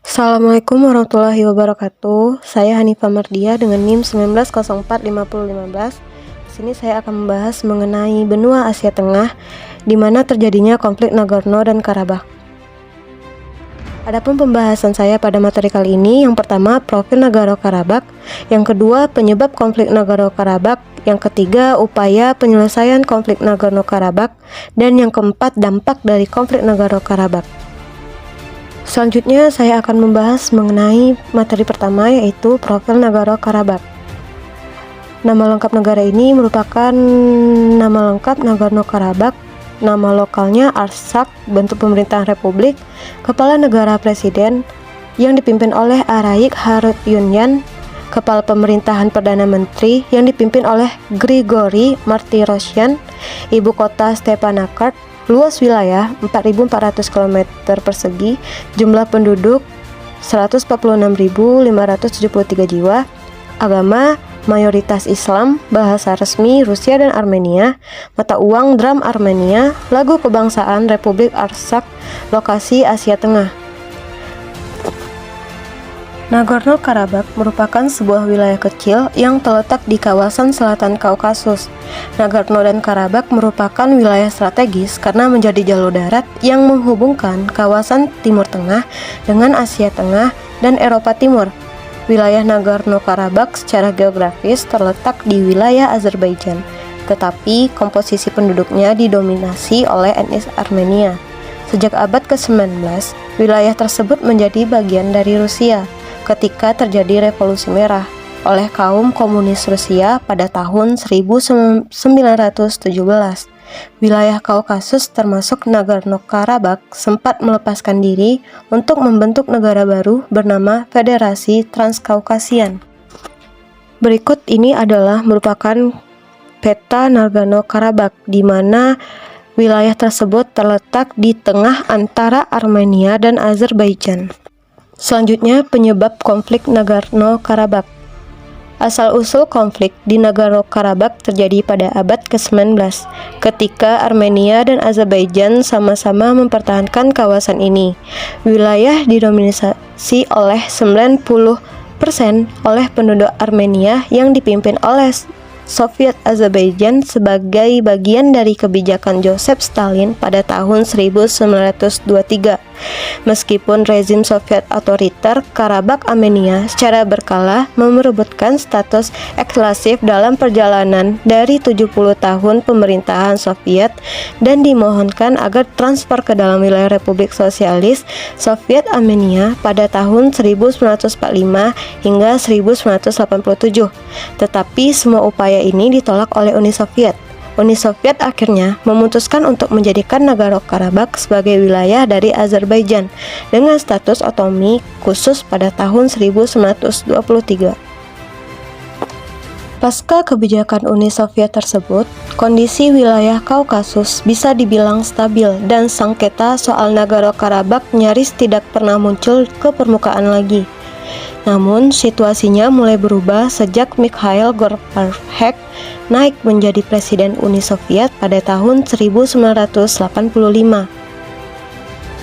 Assalamualaikum warahmatullahi wabarakatuh. Saya Hanifah Mardia dengan NIM 19045015. Di sini saya akan membahas mengenai benua Asia Tengah di mana terjadinya konflik Nagorno dan Karabakh. Adapun pembahasan saya pada materi kali ini, yang pertama profil Nagorno-Karabakh, yang kedua penyebab konflik Nagorno-Karabakh, yang ketiga upaya penyelesaian konflik Nagorno-Karabakh, dan yang keempat dampak dari konflik Nagorno-Karabakh. Selanjutnya saya akan membahas mengenai materi pertama, yaitu profil Nagorno-Karabakh. Nama lengkap negara ini merupakan nama lengkap Nagorno-Karabakh, nama lokalnya Artsakh, bentuk pemerintahan republik, kepala negara presiden yang dipimpin oleh Arayik Harutyunyan, kepala pemerintahan perdana menteri yang dipimpin oleh Grigori Martirosyan, ibu kota Stepanakert. Luas wilayah 4.400 km persegi, jumlah penduduk 146.573 jiwa, agama mayoritas Islam, bahasa resmi Rusia dan Armenia, mata uang dram Armenia, lagu kebangsaan Republik Artsakh, lokasi Asia Tengah. Nagorno-Karabakh merupakan sebuah wilayah kecil yang terletak di kawasan selatan Kaukasus. Nagorno dan Karabakh merupakan wilayah strategis karena menjadi jalur darat yang menghubungkan kawasan Timur Tengah dengan Asia Tengah dan Eropa Timur. Wilayah Nagorno-Karabakh secara geografis terletak di wilayah Azerbaijan, tetapi komposisi penduduknya didominasi oleh etnis Armenia. Sejak abad ke-19, wilayah tersebut menjadi bagian dari Rusia ketika terjadi Revolusi Merah oleh kaum komunis Rusia pada tahun 1917. Wilayah Kaukasus termasuk Nagorno-Karabakh sempat melepaskan diri untuk membentuk negara baru bernama Federasi Transkaukasian. Berikut ini adalah merupakan peta Nagorno-Karabakh di mana wilayah tersebut terletak di tengah antara Armenia dan Azerbaijan. Selanjutnya, penyebab konflik Nagorno-Karabakh. Asal-usul konflik di Nagorno-Karabakh terjadi pada abad ke-19, ketika Armenia dan Azerbaijan sama-sama mempertahankan kawasan ini. Wilayah didominasi oleh 90% oleh penduduk Armenia yang dipimpin oleh Soviet Azerbaijan sebagai bagian dari kebijakan Joseph Stalin pada tahun 1923. Meskipun rezim Soviet otoriter, Karabakh Armenia secara berkala merebutkan status eksklusif dalam perjalanan dari 70 tahun pemerintahan Soviet dan dimohonkan agar transfer ke dalam wilayah Republik Sosialis Soviet Armenia pada tahun 1945 hingga 1987. Tetapi semua upaya ini ditolak oleh Uni Soviet. Uni Soviet akhirnya memutuskan untuk menjadikan Nagorno-Karabakh sebagai wilayah dari Azerbaijan dengan status otonomi khusus pada tahun 1923. Pasca kebijakan Uni Soviet tersebut, kondisi wilayah Kaukasus bisa dibilang stabil dan sengketa soal Nagorno-Karabakh nyaris tidak pernah muncul ke permukaan lagi. Namun, situasinya mulai berubah sejak Mikhail Gorbachev naik menjadi Presiden Uni Soviet pada tahun 1985.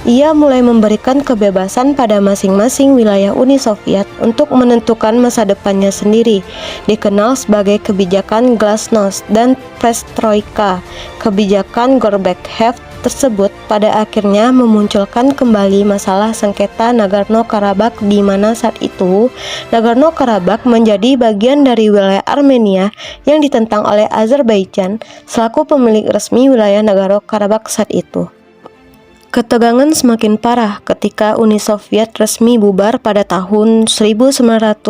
Ia mulai memberikan kebebasan pada masing-masing wilayah Uni Soviet untuk menentukan masa depannya sendiri, dikenal sebagai kebijakan Glasnost dan Perestroika. Kebijakan Gorbachev tersebut pada akhirnya memunculkan kembali masalah sengketa Nagorno-Karabakh di mana saat itu Nagorno-Karabakh menjadi bagian dari wilayah Armenia yang ditentang oleh Azerbaijan selaku pemilik resmi wilayah Nagorno-Karabakh saat itu. Ketegangan semakin parah ketika Uni Soviet resmi bubar pada tahun 1991.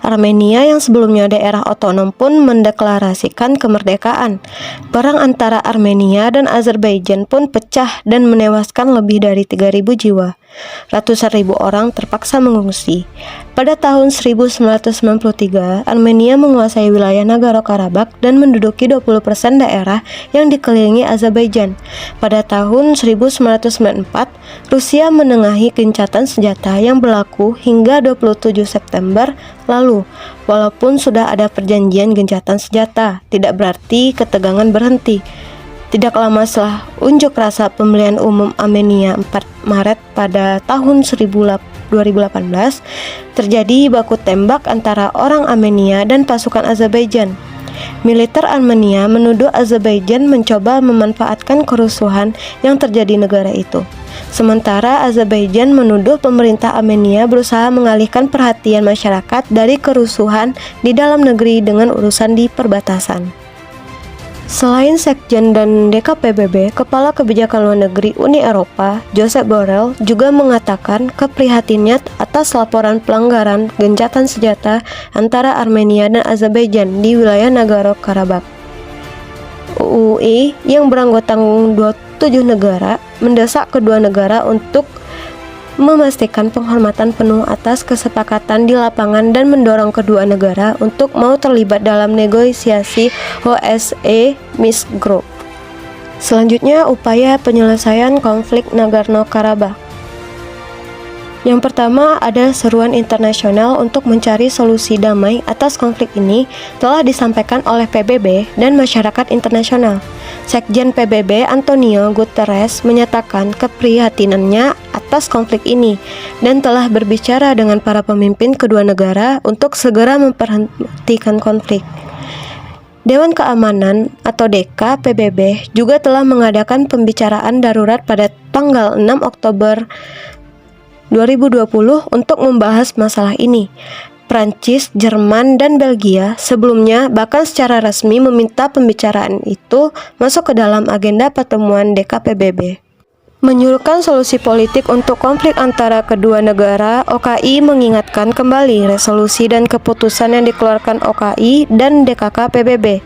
Armenia yang sebelumnya daerah otonom pun mendeklarasikan kemerdekaan. Perang antara Armenia dan Azerbaijan pun pecah dan menewaskan lebih dari 3.000 jiwa. Ratusan ribu orang terpaksa mengungsi. Pada tahun 1993, Armenia menguasai wilayah Nagorno-Karabakh dan menduduki 20% daerah yang dikelilingi Azerbaijan. Pada tahun 1994, Rusia menengahi gencatan senjata yang berlaku hingga 27 September lalu. Walaupun sudah ada perjanjian gencatan senjata, tidak berarti ketegangan berhenti. Tidak lama setelah unjuk rasa pemilihan umum Armenia 4 Maret pada tahun 2018, terjadi baku tembak antara orang Armenia dan pasukan Azerbaijan. Militer Armenia menuduh Azerbaijan mencoba memanfaatkan kerusuhan yang terjadi di negara itu. Sementara Azerbaijan menuduh pemerintah Armenia berusaha mengalihkan perhatian masyarakat dari kerusuhan di dalam negeri dengan urusan di perbatasan. Selain Sekjen dan DKPBB, Kepala Kebijakan Luar Negeri Uni Eropa, Josep Borrell, juga mengatakan keprihatinannya atas laporan pelanggaran gencatan senjata antara Armenia dan Azerbaijan di wilayah Nagorno-Karabakh. UUI yang beranggotakan 27 negara mendesak kedua negara untuk memastikan penghormatan penuh atas kesepakatan di lapangan dan mendorong kedua negara untuk mau terlibat dalam negosiasi OSCE Minsk Group. Selanjutnya, upaya penyelesaian konflik Nagorno-Karabakh. Yang pertama, ada seruan internasional untuk mencari solusi damai atas konflik ini telah disampaikan oleh PBB dan masyarakat internasional. Sekjen PBB Antonio Guterres menyatakan keprihatinannya atas konflik ini dan telah berbicara dengan para pemimpin kedua negara untuk segera memberhentikan konflik. Dewan Keamanan atau DK PBB juga telah mengadakan pembicaraan darurat pada tanggal 6 Oktober 2020 untuk membahas masalah ini. Prancis, Jerman, dan Belgia sebelumnya bahkan secara resmi meminta pembicaraan itu masuk ke dalam agenda pertemuan DKPBB. Menyuruhkan solusi politik untuk konflik antara kedua negara, OKI mengingatkan kembali resolusi dan keputusan yang dikeluarkan OKI dan DKK PBB.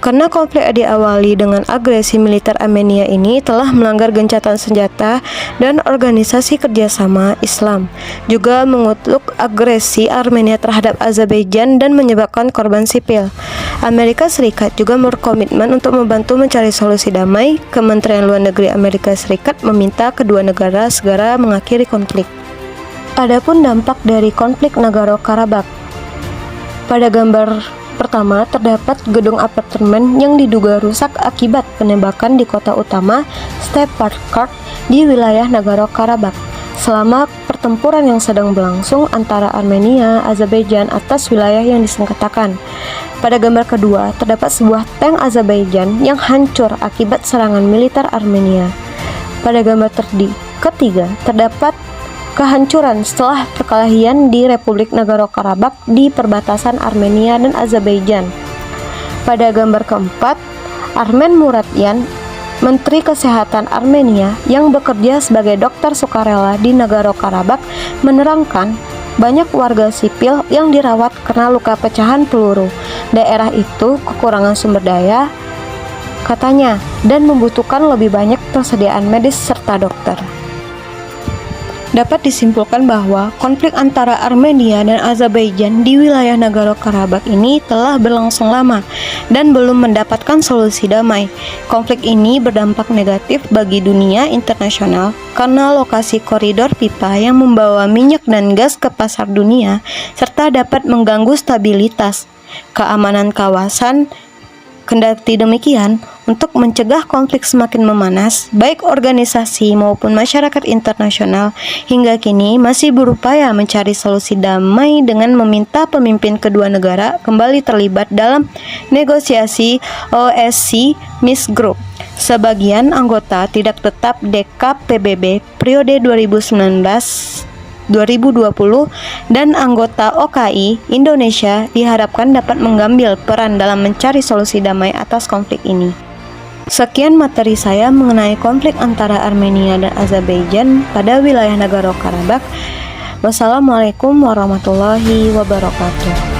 Karena konflik diawali dengan agresi militer Armenia ini telah melanggar gencatan senjata dan organisasi kerjasama Islam, juga mengutuk agresi Armenia terhadap Azerbaijan dan menyebabkan korban sipil. Amerika Serikat juga berkomitmen untuk membantu mencari solusi damai. Kementerian Luar Negeri Amerika Serikat meminta kedua negara segera mengakhiri konflik. Adapun dampak dari konflik Nagorno-Karabakh. Pada gambar pertama terdapat gedung apartemen yang diduga rusak akibat penembakan di kota utama Stepanakert di wilayah Nagorno-Karabakh. Selama pertempuran yang sedang berlangsung antara Armenia, Azerbaijan atas wilayah yang disengketakan. Pada gambar kedua, terdapat sebuah tank Azerbaijan yang hancur akibat serangan militer Armenia. Pada gambar ketiga, terdapat kehancuran setelah perkelahian di Republik Nagorno-Karabakh di perbatasan Armenia dan Azerbaijan. Pada gambar keempat, Armen Muradyan, Menteri Kesehatan Armenia yang bekerja sebagai dokter sukarela di Nagorno-Karabakh, menerangkan banyak warga sipil yang dirawat karena luka pecahan peluru. Daerah itu kekurangan sumber daya, katanya, dan membutuhkan lebih banyak persediaan medis serta dokter. Dapat disimpulkan bahwa konflik antara Armenia dan Azerbaijan di wilayah Nagorno-Karabakh ini telah berlangsung lama dan belum mendapatkan solusi damai. Konflik ini berdampak negatif bagi dunia internasional karena lokasi koridor pipa yang membawa minyak dan gas ke pasar dunia, serta dapat mengganggu stabilitas keamanan kawasan. Kendati demikian, untuk mencegah konflik semakin memanas, baik organisasi maupun masyarakat internasional hingga kini masih berupaya mencari solusi damai dengan meminta pemimpin kedua negara kembali terlibat dalam negosiasi OSCE Minsk Group. Sebagian anggota tidak tetap DKPBB periode 2019-2020 dan anggota OKI Indonesia diharapkan dapat mengambil peran dalam mencari solusi damai atas konflik ini. Sekian materi saya mengenai konflik antara Armenia dan Azerbaijan pada wilayah Nagorno-Karabakh. Wassalamualaikum warahmatullahi wabarakatuh.